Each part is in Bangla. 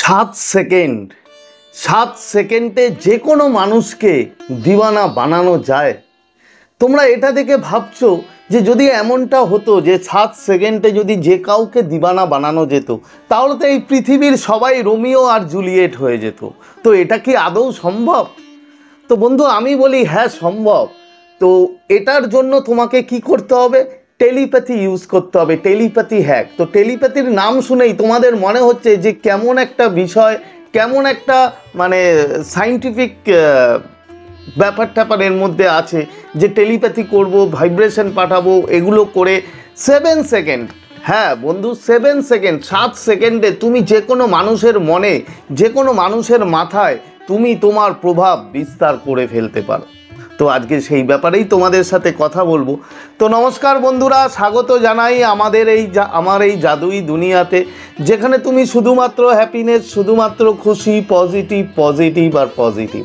7 সেকেন্ড 7 সেকেন্ডে যে কোনো মানুষকে দিওয়ানা বানানো যায়। তোমরা এটা দেখে ভাবছো যে যদি এমনটা হতো যে 7 সেকেন্ডে যদি যে কাউকে দিওয়ানা বানানো যেত তাহলে তো এই পৃথিবীর সবাই রোমিও আর জুলিয়েট হয়ে যেত। তো এটা কি আদৌ সম্ভব? তো বন্ধু আমি বলি হ্যাঁ সম্ভব। তো এটার জন্য তোমাকে কি করতে হবে? টেলিপ্যাথি ইউজ করতে হবে, টেলিপ্যাথি হ্যাক। তো টেলিপ্যাথির নাম শুনেই তোমাদের মনে হচ্ছে যে কেমন একটা বিষয়, কেমন একটা মানে সায়েন্টিফিক ব্যাপার ট্যাপার এর মধ্যে আছে যে টেলিপ্যাথি করব, ভাইব্রেশন পাঠাবো, এগুলো করে 7 সেকেন্ড। হ্যাঁ বন্ধু 7 সেকেন্ড, 7 সেকেন্ডে তুমি যে কোনো মানুষের মনে, যে কোনো মানুষের মাথায় তুমি তোমার প্রভাব বিস্তার করে ফেলতে পারো। তো আজকে সেই ব্যাপারেই তোমাদের সাথে কথা বলবো। তো নমস্কার বন্ধুরা, স্বাগত জানাই আমার এই জাদুই দুনিয়াতে, যেখানে তুমি শুধুমাত্র হ্যাপিনেস, শুধুমাত্র খুশি, পজিটিভ পজিটিভ আর পজিটিভ।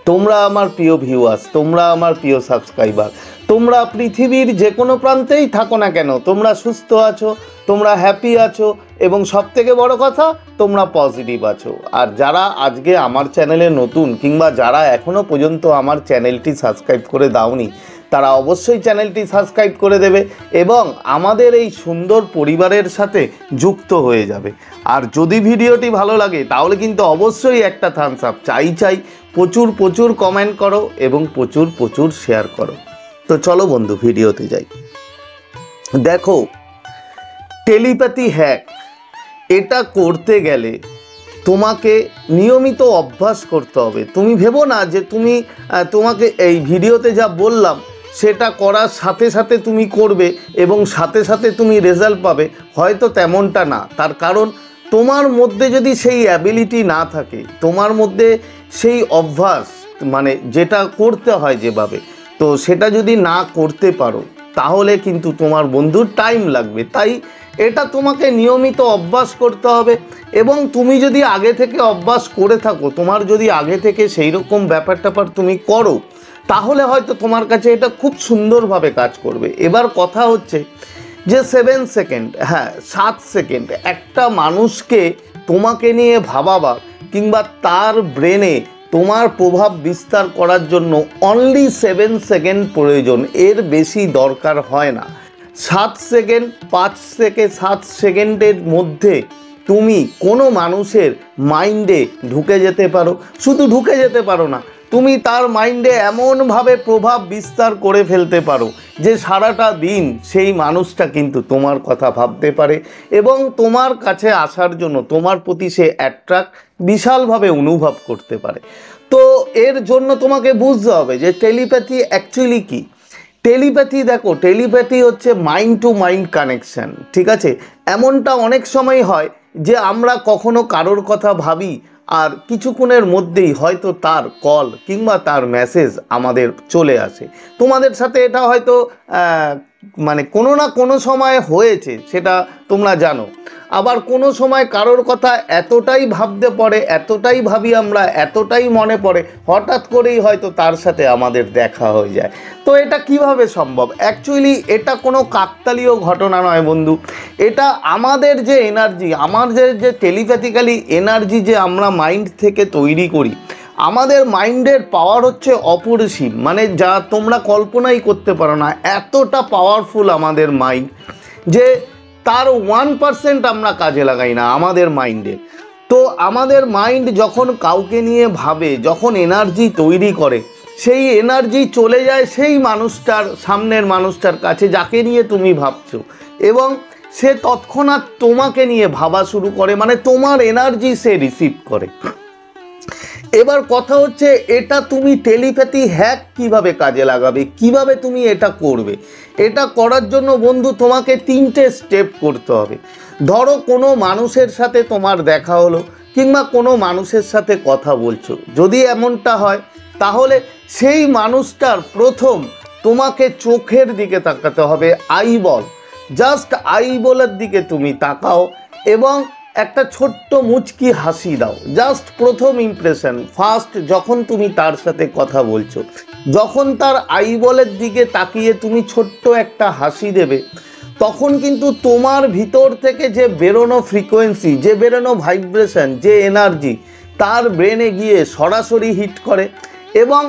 তোমরা আমার প্রিয় ভিউয়ার্স, তোমরা আমার প্রিয় সাবস্ক্রাইবার, তোমরা পৃথিবীর যে কোনো প্রান্তেই থাকো না কেন তোমরা সুস্থ আছো, তোমরা হ্যাপি আছো এবং সবথেকে বড় কথা তোমরা পজিটিভ আছো। আর যারা আজকে আমার চ্যানেলে নতুন কিংবা যারা এখনও পর্যন্ত আমার চ্যানেলটি সাবস্ক্রাইব করে দাওনি তারা অবশ্যই চ্যানেলটি সাবস্ক্রাইব করে দেবে এবং আমাদের এই সুন্দর পরিবারের সাথে যুক্ত হয়ে যাবে। আর যদি ভিডিওটি ভালো লাগে তাহলে কিন্তু অবশ্যই একটা থামস আপ চাই। প্রচুর প্রচুর কমেন্ট করো এবং প্রচুর প্রচুর শেয়ার করো। তো চলো বন্ধু ভিডিওতে যাই। দেখো, টেলিপ্যাথি হ্যাক এটা করতে গেলে তোমাকে নিয়মিত অভ্যাস করতে হবে। তুমি ভেবো না যে তোমাকে এই ভিডিওতে যা বললাম সেটা করার সাথে সাথে তুমি করবে এবং সাথে সাথে তুমি রেজাল্ট পাবে, হয়তো তেমনটা না। তার কারণ তোমার মধ্যে যদি সেই অ্যাবিলিটি না থাকে, তোমার মধ্যে সেই অভ্যাস মানে যেটা করতে হয় যেভাবে, তো সেটা যদি না করতে পারো তাহলে কিন্তু তোমার বন্ধুর টাইম লাগবে। তাই এটা তোমাকে নিয়মিত অভ্যাস করতে হবে এবং তুমি যদি আগে থেকে অভ্যাস করে থাকো, তোমার যদি আগে থেকে সেই রকম ব্যাপার ট্যাপার তুমি করো তাহলে হয়তো তোমার কাছে এটা খুব সুন্দরভাবে কাজ করবে। এবার কথা হচ্ছে যে 7 সেকেন্ড, হ্যাঁ 7 সেকেন্ড একটা মানুষকে তোমাকে নিয়ে ভাবাবার কিংবা তার ব্রেনে তোমার প্রভাব বিস্তার করার জন্য অনলি 7 সেকেন্ড প্রয়োজন, এর বেশি দরকার হয় না। 7 সেকেন্ড, 5 থেকে 7 সেকেন্ডের মধ্যে তুমি কোনো মানুষের মাইন্ডে ঢুকে যেতে পারো। শুধু ঢুকে যেতে পারো না, তুমি তার মাইন্ডে এমনভাবে প্রভাব বিস্তার করে ফেলতে পারো যে সারাটা দিন সেই মানুষটা কিন্তু তোমার কথা ভাবতে পারে এবং তোমার কাছে আসার জন্য তোমার প্রতি সে অ্যাট্রাক্ট বিশালভাবে অনুভব করতে পারে। তো এর জন্য তোমাকে বুঝতে হবে যে টেলিপ্যাথি অ্যাকচুয়ালি কী। টেলিপ্যাথি দেখো, টেলিপ্যাথি হচ্ছে মাইন্ড টু মাইন্ড কানেকশান, ঠিক আছে? এমনটা অনেক সময় হয় যে আমরা কখনো কারোর কথা ভাবি আর কিছুক্ষণের মধ্যেই হয়তো তার কল কিংবা তার মেসেজ আমাদের চলে আসে। তোমাদের সাথে এটা হয়তো মানে কোনো না কোনো সময় হয়েছে, সেটা তোমরা জানো। আবার কোনো সময় কারোর কথা এতটাই ভাবতে পড়ে, এতটাই ভাবি আমরা, এতটাই মনে পড়ে, হঠাৎ করেই হয়তো তার সাথে আমাদের দেখা হয়ে যায়। তো এটা কিভাবে সম্ভব? অ্যাকচুয়ালি এটা কোনো কাকতালীয় ঘটনা নয় বন্ধু। এটা আমাদের যে এনার্জি, আমাদের যে টেলিপ্যাথিক্যালি এনার্জি যে আমরা মাইন্ড থেকে তৈরি করি, আমাদের মাইন্ডের পাওয়ার হচ্ছে অপরিসীম, মানে যা তোমরা কল্পনাই করতে পারো না। এতটা পাওয়ারফুল আমাদের মাইন্ড যে তার 1% আমরা কাজে লাগাই না আমাদের মাইন্ডে। তো আমাদের মাইন্ড যখন কাউকে নিয়ে ভাবে, যখন এনার্জি তৈরি করে, সেই এনার্জি চলে যায় সেই মানুষটার, সামনের মানুষটার কাছে যাকে নিয়ে তুমি ভাবছো, এবং সে তৎক্ষণাৎ তোমাকে নিয়ে ভাবা শুরু করে, মানে তোমার এনার্জি সে রিসিভ করে। এবার কথা হচ্ছে এটা তুমি টেলিপ্যাথি হ্যাক কিভাবে কাজে লাগাবে, কিভাবে তুমি এটা করবে। এটা করার জন্য বন্ধু তোমাকে 3টে স্টেপ করতে হবে। ধরো কোনো মানুষের সাথে তোমার দেখা হলো কিংবা কোনো মানুষের সাথে কথা বলছো, যদি এমনটা হয় তাহলে সেই মানুষটার প্রথম তোমাকে চোখের দিকে তাকাতে হবে, আইবল, জাস্ট আইবলের দিকে তুমি তাকাও এবং একটা ছোট্ট মুচকি হাসি দাও। জাস্ট প্রথম ইমপ্রেশন, ফার্স্ট যখন তুমি তার সাথে কথা বলছো, যখন তার আইবলের দিকে তাকিয়ে তুমি ছোট্ট একটা হাসি দেবে, তখন কিন্তু তোমার ভিতর থেকে যে বেরোনো ফ্রিকোয়েন্সি, যে বেরোনো ভাইব্রেশন, যে এনার্জি তার ব্রেনে গিয়ে সরাসরি হিট করে। এবং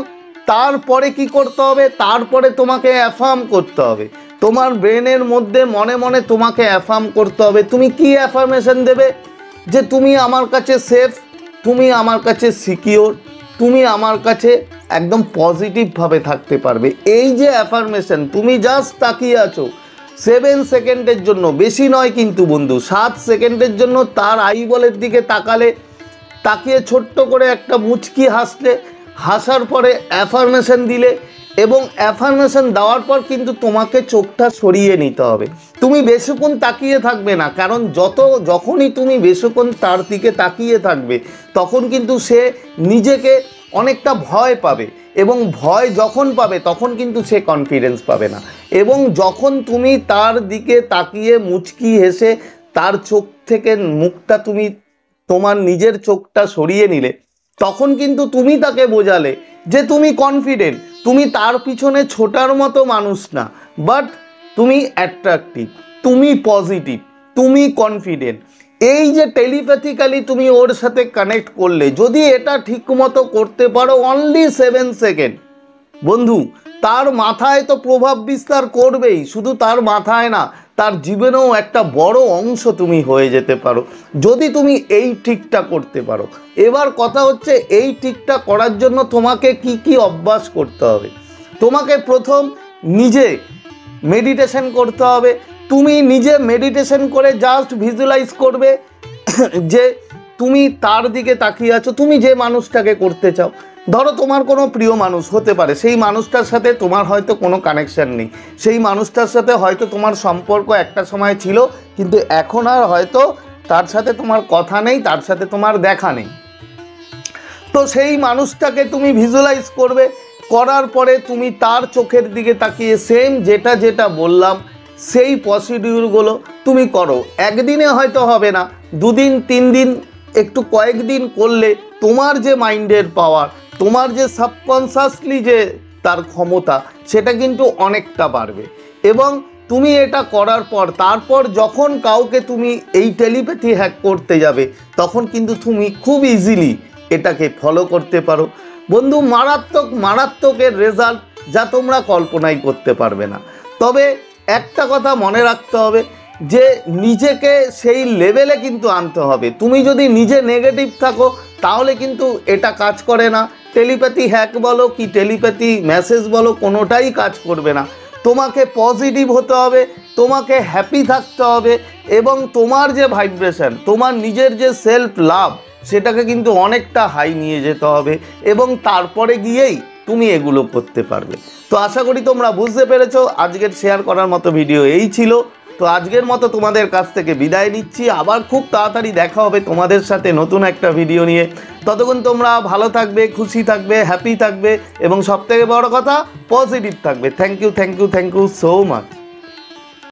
তারপরে কি করতে হবে, তারপরে তোমাকে অ্যাফার্ম করতে হবে। তোমার ব্রেনের মধ্যে মনে মনে তোমাকে অ্যাফার্ম করতে হবে। তুমি কি অ্যাফার্মেশন দেবে? যে তুমি আমার কাছে সেফ, তুমি আমার কাছে সিকিওর, তুমি আমার কাছে একদম পজিটিভভাবে থাকতে পারবে। এই যে অ্যাফার্মেশন, তুমি জাস্ট তাকিয়ে আছো 7 সেকেন্ডের জন্য, বেশি নয় কিন্তু বন্ধু, 7 সেকেন্ডের জন্য তার আইবলের দিকে তাকালে, তাকিয়ে ছোট্ট করে একটা মুচকি হাসলে, হাসার পরে অ্যাফার্মেশন দিলে, এবং অ্যাফার্মেশন দেওয়ার পর কিন্তু তোমাকে চোখটা সরিয়ে নিতে হবে। তুমি বেশিক্ষণ তাকিয়ে থাকবে না, কারণ যখনই তুমি বেশিক্ষণ তার দিকে তাকিয়ে থাকবে তখন কিন্তু সে নিজেকে অনেকটা ভয় পাবে, এবং ভয় যখন পাবে তখন কিন্তু সে কনফিডেন্স পাবে না। এবং যখন তুমি তার দিকে তাকিয়ে মুচকি হেসে তার চোখ থেকে মুখটা তুমি তোমার নিজের চোখটা সরিয়ে নিলে, তখন কিন্তু তুমি তাকে বোঝালে যে তুমি কনফিডেন্ট, তুমি তার পিছনে ছোটার মতো মানুষ না, বাট তুমি অ্যাট্রাকটিভ, তুমি পজিটিভ, তুমি কনফিডেন্ট। এই যে টেলিপ্যাথিক্যালি তুমি ওর সাথে কানেক্ট করলে, যদি এটা ঠিক মতো করতে পারো অনলি 7 সেকেন্ড, বন্ধু তার মাথায় তো প্রভাব বিস্তার করবেই, শুধু তার মাথায় না, তার জীবনেও একটা বড় অংশ তুমি হয়ে যেতে পারো যদি তুমি এই ট্রিকটা করতে পারো। এবার কথা হচ্ছে, এই ট্রিকটা করার জন্য তোমাকে কি কি অভ্যাস করতে হবে। তোমাকে প্রথম নিজে মেডিটেশন করতে হবে। তুমি নিজে মেডিটেশন করে জাস্ট ভিজুয়ালাইজ করবে যে তুমি তার দিকে তাকিয়ে আছো, তুমি যে মানুষটাকে করতে চাও। ধরো তোমার কোনো প্রিয় মানুষ হতে পারে, সেই মানুষটার সাথে তোমার হয়তো কোনো কানেকশান নেই, সেই মানুষটার সাথে হয়তো তোমার সম্পর্ক একটা সময় ছিল, কিন্তু এখন আর হয়তো তার সাথে তোমার কথা নেই, তার সাথে তোমার দেখা নেই। তো সেই মানুষটাকে তুমি ভিজুয়ালাইজ করবে, করার পরে তুমি তার চোখের দিকে তাকিয়ে সেম যেটা যেটা বললাম সেই প্রসিডিউরগুলো তুমি করো। একদিনে হয়তো হবে না, 2 দিন 3 দিন, একটু কয়েকদিন করলে তোমার যে মাইন্ডের পাওয়ার, তোমার যে সাবকনসিয়াসলি যে তার ক্ষমতা, সেটা কিন্তু অনেকটা বাড়বে। এবং তুমি এটা করার পর তারপর যখন কাউকে তুমি এই টেলিপ্যাথি হ্যাক করতে যাবে, তখন কিন্তু তুমি খুব ইজিলি এটাকে ফলো করতে পারো। বন্ধু মারাত্মক মারাত্মকের রেজাল্ট যা তোমরা কল্পনাই করতে পারবে না। তবে একটা কথা মনে রাখতে হবে যে নিজেকে সেই লেভেলে কিন্তু আনতে হবে। তুমি যদি নিজে নেগেটিভ থাকো তাহলে কিন্তু এটা কাজ করে না। টেলিপ্যাথি হ্যাক বলো কি টেলিপ্যাথি মেসেজ বলো, কোনোটাই কাজ করবে না। তোমাকে পজিটিভ হতে হবে, তোমাকে হ্যাপি থাকতে হবে, এবং তোমার যে ভাইব্রেশন, তোমার নিজের যে সেলফ লাভ, সেটাকে কিন্তু অনেকটা হাই নিয়ে যেতে হবে, এবং তারপরে গিয়েই তুমি এগুলো করতে পারবে। তো আশা করি তোমরা বুঝতে পেরেছো। আজকের শেয়ার করার মতো ভিডিও এই ছিল। তো আজকের মতো তোমাদের কাছ থেকে বিদায় নিচ্ছি, আবার খুব তাড়াতাড়ি দেখা হবে তোমাদের সাথে নতুন একটা ভিডিও নিয়ে। ততক্ষণ তোমরা ভালো থাকবে, খুশি থাকবে, হ্যাপি থাকবে, এবং সবথেকে বড় কথা পজিটিভ থাকবে। Thank you so much.